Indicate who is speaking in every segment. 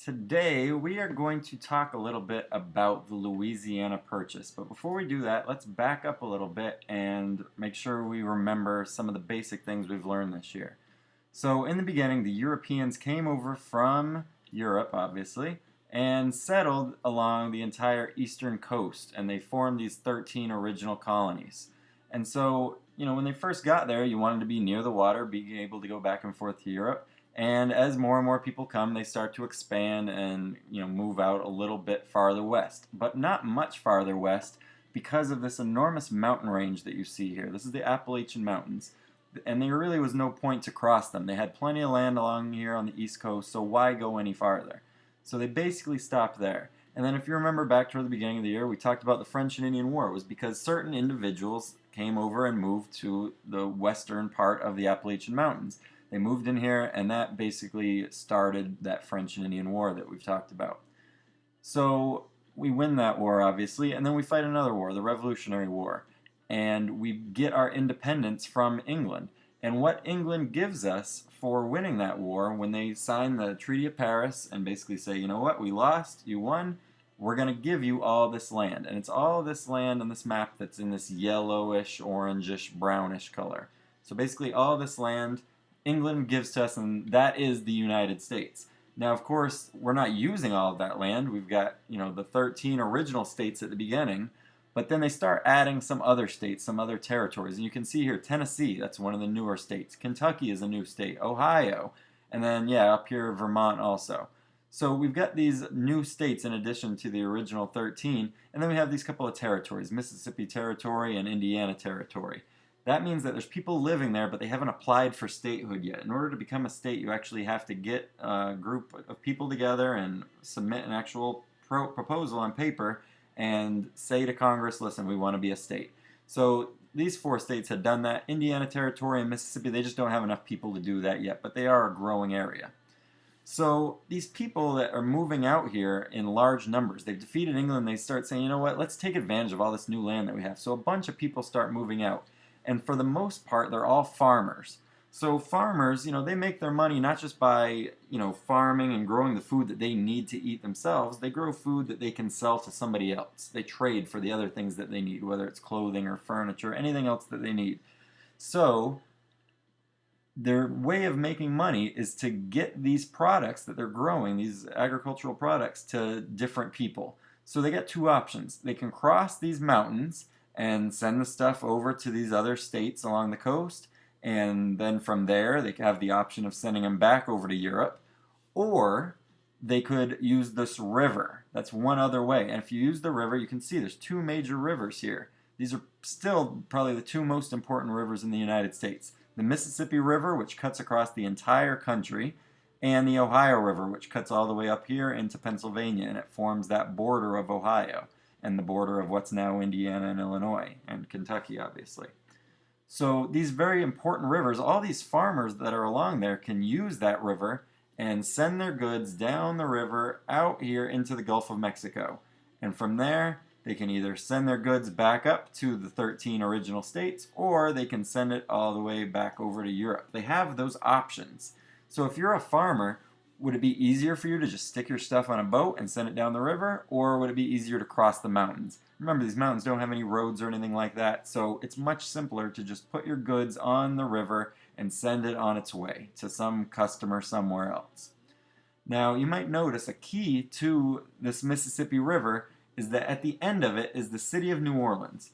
Speaker 1: Today we are going to talk a little bit about the Louisiana Purchase, but before we do that, let's back up a little bit and make sure we remember some of the basic things we've learned this year. So in the beginning, the Europeans came over from Europe, obviously, and settled along the entire eastern coast, and they formed these 13 original colonies. And so, when they first got there, you wanted to be near the water, being able to go back and forth to Europe. And as more and more people come, they start to expand and move out a little bit farther west, but not much farther west because of this enormous mountain range that you see here. This is the Appalachian Mountains, and there really was no point to cross them. They had plenty of land along here on the east coast, so why go any farther? So they basically stopped there. And then if you remember back toward the beginning of the year, we talked about the French and Indian War. It was because certain individuals came over and moved to the western part of the Appalachian Mountains. They moved in here, and that basically started that French and Indian War that we've talked about. So we win that war, obviously, and then we fight another war, the Revolutionary War, and we get our independence from England. And what England gives us for winning that war, when they sign the Treaty of Paris and basically say, you know what, we lost, you won, we're going to give you all this land. And it's all this land on this map that's in this yellowish, orangish, brownish color. So basically all this land England gives to us, and that is the United States. Now, of course, we're not using all of that land. We've got, the 13 original states at the beginning, but then they start adding some other states, some other territories. And you can see here, Tennessee, that's one of the newer states. Kentucky is a new state. Ohio. And then, up here, Vermont also. So we've got these new states in addition to the original 13. And then we have these couple of territories, Mississippi Territory and Indiana Territory. That means that there's people living there, but they haven't applied for statehood yet. In order to become a state, you actually have to get a group of people together and submit an actual proposal on paper and say to Congress, listen, we want to be a state. So these four states had done that. Indiana Territory and Mississippi, they just don't have enough people to do that yet, but they are a growing area. So these people that are moving out here in large numbers, they've defeated England, they start saying, you know what, let's take advantage of all this new land that we have. So a bunch of people start moving out. And for the most part, they're all farmers. So farmers, they make their money not just by, farming and growing the food that they need to eat themselves. They grow food that they can sell to somebody else. They trade for the other things that they need, whether it's clothing or furniture, anything else that they need. So their way of making money is to get these products that they're growing, these agricultural products, to different people. So they get two options. They can cross these mountains and send the stuff over to these other states along the coast, and then from there they have the option of sending them back over to Europe, or they could use this river. That's one other way. And if you use the river, you can see there's two major rivers here. These are still probably the two most important rivers in the United States. The Mississippi River, which cuts across the entire country, and the Ohio River, which cuts all the way up here into Pennsylvania, and it forms that border of Ohio and the border of what's now Indiana and Illinois, and Kentucky, obviously. So these very important rivers, all these farmers that are along there can use that river and send their goods down the river out here into the Gulf of Mexico. And from there, they can either send their goods back up to the 13 original states, or they can send it all the way back over to Europe. They have those options. So if you're a farmer, would it be easier for you to just stick your stuff on a boat and send it down the river, or would it be easier to cross the mountains? Remember, these mountains don't have any roads or anything like that, so it's much simpler to just put your goods on the river and send it on its way to some customer somewhere else. Now, you might notice a key to this Mississippi River is that at the end of it is the city of New Orleans.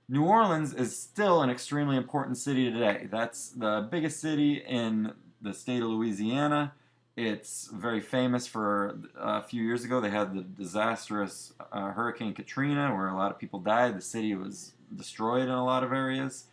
Speaker 1: New Orleans is still an extremely important city today. That's the biggest city in the state of Louisiana. It's very famous for a few years ago. They had the disastrous Hurricane Katrina where a lot of people died. The city was destroyed in a lot of areas.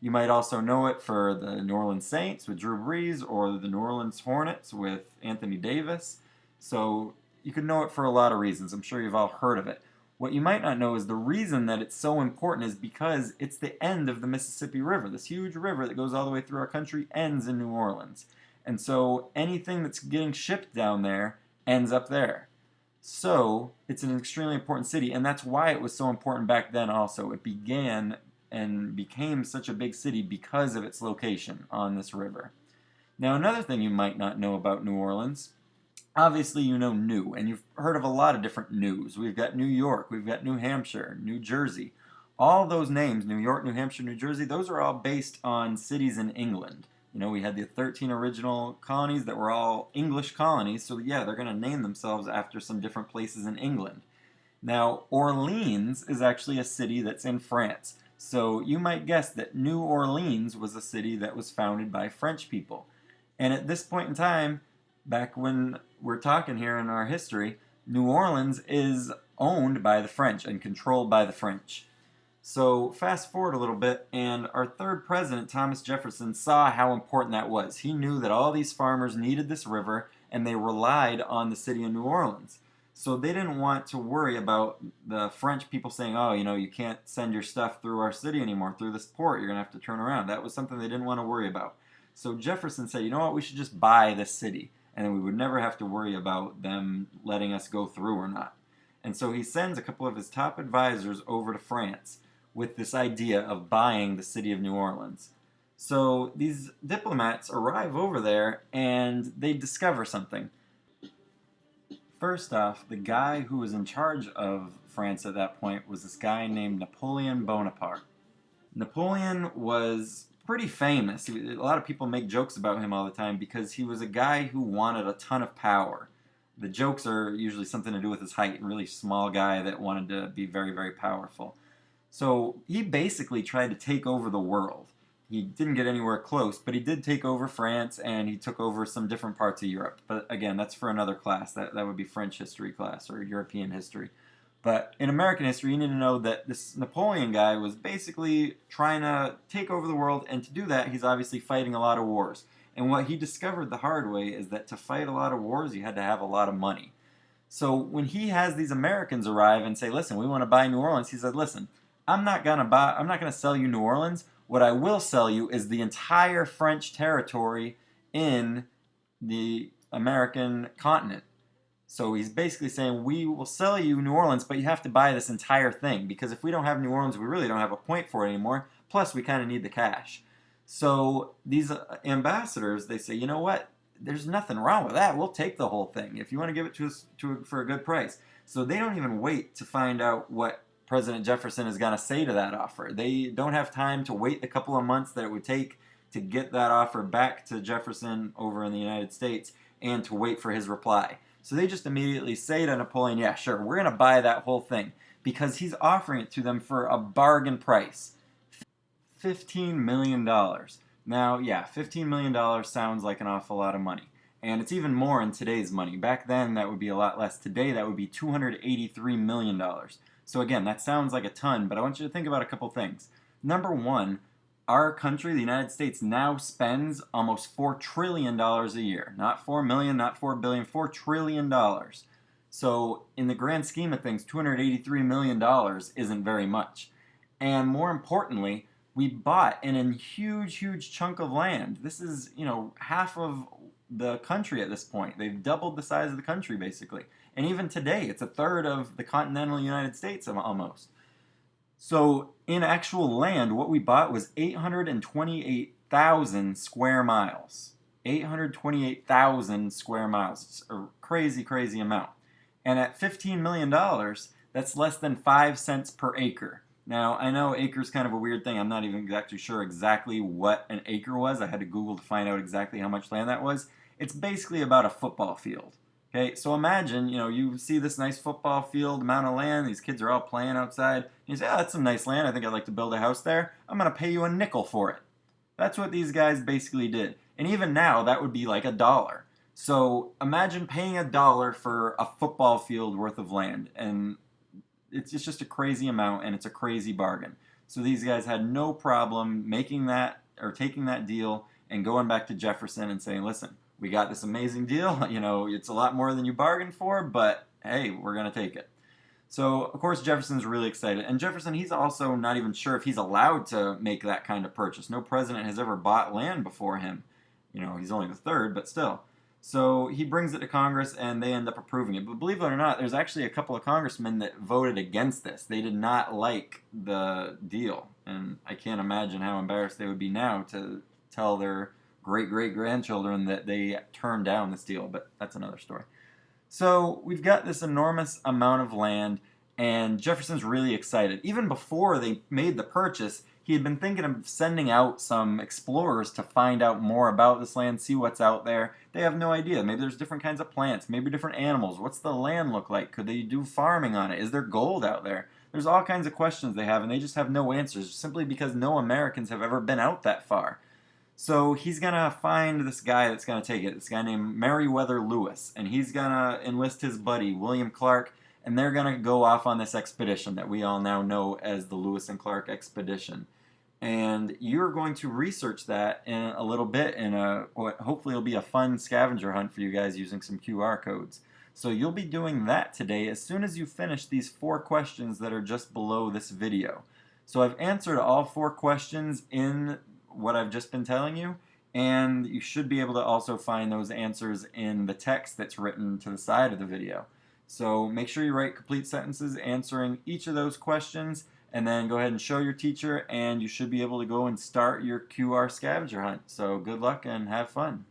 Speaker 1: You might also know it for the New Orleans Saints with Drew Brees, or the New Orleans Hornets with Anthony Davis. So you could know it for a lot of reasons. I'm sure you've all heard of it. What you might not know is the reason that it's so important is because it's the end of the Mississippi River. This huge river that goes all the way through our country ends in New Orleans. And so anything that's getting shipped down there ends up there. So it's an extremely important city, and that's why it was so important back then also. It began and became such a big city because of its location on this river. Now, another thing you might not know about New Orleans Obviously, you know New, and you've heard of a lot of different News. We've got New York, we've got New Hampshire, New Jersey. All those names, New York, New Hampshire, New Jersey, those are all based on cities in England. You know, we had the 13 original colonies that were all English colonies, so yeah, they're going to name themselves after some different places in England. Now, Orleans is actually a city that's in France. So you might guess that New Orleans was a city that was founded by French people. And at this point in time, back when we're talking here in our history, New Orleans is owned by the French and controlled by the French. So fast forward a little bit, and our third president, Thomas Jefferson, saw how important that was. He knew that all these farmers needed this river, and they relied on the city of New Orleans. So they didn't want to worry about the French people saying, oh, you know, you can't send your stuff through our city anymore, through this port, you're going to have to turn around. That was something they didn't want to worry about. So Jefferson said, you know what, we should just buy this city, and then we would never have to worry about them letting us go through or not. And so he sends a couple of his top advisors over to France with this idea of buying the city of New Orleans. So these diplomats arrive over there and they discover something. First off, the guy who was in charge of France at that point was this guy named Napoleon Bonaparte. Napoleon was pretty famous. A lot of people make jokes about him all the time because he was a guy who wanted a ton of power. The jokes are usually something to do with his height, a really small guy that wanted to be very, very powerful. So he basically tried to take over the world. He didn't get anywhere close, but he did take over France and he took over some different parts of Europe. But again, that's for another class. That would be French history class or European history. But in American history, you need to know that this Napoleon guy was basically trying to take over the world, and to do that, he's obviously fighting a lot of wars. And what he discovered the hard way is that to fight a lot of wars, you had to have a lot of money. So when he has these Americans arrive and say, listen, we want to buy New Orleans, he said, listen, I'm not gonna sell you New Orleans. What I will sell you is the entire French territory in the American continent. So he's basically saying, we will sell you New Orleans, but you have to buy this entire thing, because if we don't have New Orleans, we really don't have a point for it anymore. Plus, we kind of need the cash. So these ambassadors, they say, you know what? There's nothing wrong with that. We'll take the whole thing if you want to give it to us for a good price. So they don't even wait to find out what President Jefferson is going to say to that offer. They don't have time to wait the couple of months that it would take to get that offer back to Jefferson over in the United States and to wait for his reply. So they just immediately say to Napoleon, yeah, sure, we're going to buy that whole thing, because he's offering it to them for a bargain price. $15 million. Now, yeah, $15 million sounds like an awful lot of money. And it's even more in today's money. Back then, that would be a lot less. Today, that would be $283 million. So again, that sounds like a ton, but I want you to think about a couple things. Number one, our country, the United States, now spends almost $4 trillion a year. Not 4 million, not 4 billion, $4 trillion. So in the grand scheme of things, $283 million isn't very much. And more importantly, we bought in a huge, huge chunk of land. This is, you know, half of the country at this point. They've doubled the size of the country, basically. And even today, it's a third of the continental United States almost. So in actual land, what we bought was 828,000 square miles. 828,000 square miles. It's a crazy, crazy amount. And at $15 million, that's less than 5 cents per acre. Now, I know acre is kind of a weird thing. I'm not even exactly sure exactly what an acre was. I had to Google to find out exactly how much land that was. It's basically about a football field. Okay, so imagine, you know, you see this nice football field, amount of land, these kids are all playing outside, and you say, oh, that's some nice land, I think I'd like to build a house there. I'm going to pay you a nickel for it. That's what these guys basically did. And even now, that would be like $1. So imagine paying $1 for a football field worth of land, and it's just a crazy amount, and it's a crazy bargain. So these guys had no problem making that, or taking that deal, and going back to Jefferson and saying, listen, we got this amazing deal, you know, it's a lot more than you bargained for, but hey, we're going to take it. So, of course, Jefferson's really excited. And Jefferson, he's also not even sure if he's allowed to make that kind of purchase. No president has ever bought land before him. You know, he's only the third, but still. So he brings it to Congress, and they end up approving it. But believe it or not, there's actually a couple of congressmen that voted against this. They did not like the deal. And I can't imagine how embarrassed they would be now to tell their great-great-grandchildren that they turned down this deal, but that's another story. So we've got this enormous amount of land, and Jefferson's really excited. Even before they made the purchase, he had been thinking of sending out some explorers to find out more about this land, see what's out there. They have no idea. Maybe there's different kinds of plants, maybe different animals. What's the land look like? Could they do farming on it? Is there gold out there? There's all kinds of questions they have, and they just have no answers, simply because no Americans have ever been out that far. So he's gonna find this guy that's gonna take it. This guy named Meriwether Lewis, and he's gonna enlist his buddy William Clark, and they're gonna go off on this expedition that we all now know as the Lewis and Clark expedition. And you're going to research that in a little bit in what hopefully will be a fun scavenger hunt for you guys using some QR codes. So you'll be doing that today as soon as you finish these 4 questions that are just below this video. So I've answered all 4 questions in what I've just been telling you, and you should be able to also find those answers in the text that's written to the side of the video. So make sure you write complete sentences answering each of those questions, and then go ahead and show your teacher, and you should be able to go and start your QR scavenger hunt. So good luck and have fun.